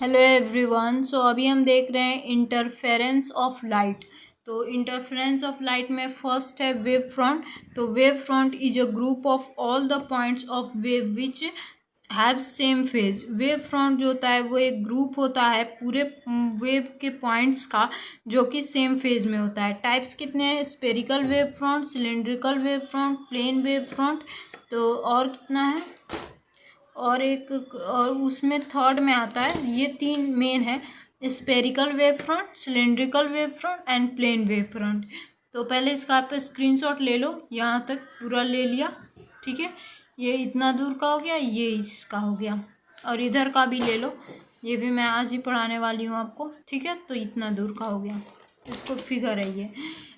Hello everyone. सो अभी हम देख रहे हैं इंटरफेरेंस ऑफ लाइट। तो इंटरफेरेंस ऑफ लाइट में फर्स्ट है वेव फ्रंट। तो wave front is a group of all the points of wave which have same phase. Wave front जो होता है वो एक ग्रुप होता है पूरे वेव के पॉइंट्स का जो कि सेम फेज में होता है। टाइप्स कितने हैं? Spherical wave front, cylindrical wave front, plane wave front. तो और कितना है? और एक और उसमें थर्ड में आता है, ये तीन मेन है, spherical wave front, cylindrical wave front and plane wave front. तो पहले इसका आप स्क्रीनशॉट ले लो, यहाँ तक पूरा ले लिया, ठीक है। ये इतना दूर का हो गया, ये इसका हो गया, और इधर का भी ले लो, ये भी मैं आज ही पढ़ाने वाली हूँ आपको, ठीक है। तो इतना दूर का हो गया, इसको फिगर है ये।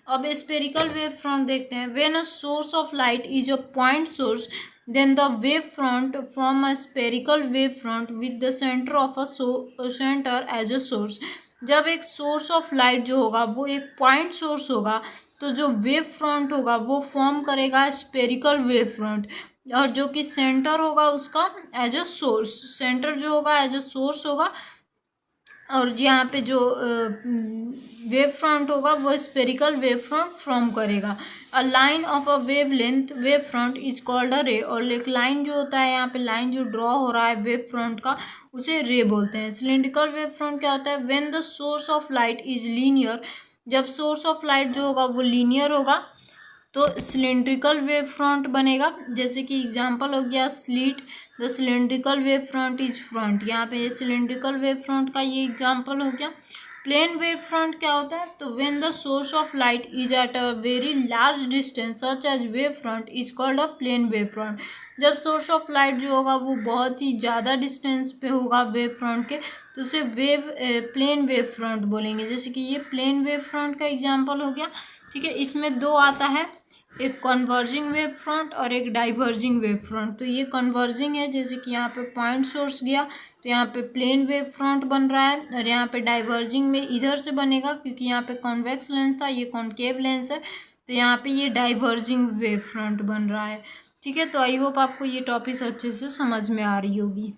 अब स्पेरिकल वेव फ्रंट देखते हैं। When a source of light is a point source then the wave front form a spherical wave front with the center of a center as a source। जब एक source of light जो होगा वो एक point source होगा तो जो wave front होगा वो फॉर्म करेगा स्पेरिकल वेव फ्रंट, और जो कि सेंटर होगा उसका एज अ सोर्स, सेंटर जो होगा एज अ सोर्स होगा, और यहाँ पे जो वेव फ्रंट होगा वो स्पेरिकल वेव फ्रंट फॉर्म करेगा। A line of a wave length wave front is called अ रे। और एक लाइन जो होता है, यहाँ पे लाइन जो ड्रॉ हो रहा है वेव फ्रंट का, उसे रे बोलते हैं। सिलेंड्रिकल वेव फ्रंट क्या होता है? When the source of light is linear. जब सोर्स ऑफ लाइट जो होगा वो लीनियर होगा तो सिलेंड्रिकल वेव फ्रंट बनेगा। जैसे कि एग्जांपल हो गया slit, the cylindrical wave front is front. यहाँ पे सिलेंड्रिकल वेव फ्रंट का ये एग्जांपल हो गया। प्लेन वेव फ्रंट क्या होता है? तो when the source of light is at a very large distance such as wave front is called a plane wave front. जब सोर्स ऑफ लाइट जो होगा वो बहुत ही ज़्यादा डिस्टेंस पे होगा वेव फ्रंट के, तो उसे प्लेन वेव फ्रंट बोलेंगे। जैसे कि ये प्लेन वेव फ्रंट का एग्जाम्पल हो गया, ठीक है। इसमें दो आता है, एक कन्वर्जिंग वेव फ्रंट और एक डाइवर्जिंग वेव फ्रंट। तो ये कन्वर्जिंग है, जैसे कि यहाँ पे पॉइंट सोर्स गया तो यहाँ पे प्लेन वेव फ्रंट बन रहा है, और यहाँ पे डाइवर्जिंग में इधर से बनेगा क्योंकि यहाँ पे कॉन्वेक्स लेंस था, ये कॉनकेव लेंस है, तो यहाँ पे ये डाइवर्जिंग वेव फ्रंट बन रहा है, ठीक है। तो आई होप आपको ये टॉपिक अच्छे से समझ में आ रही होगी।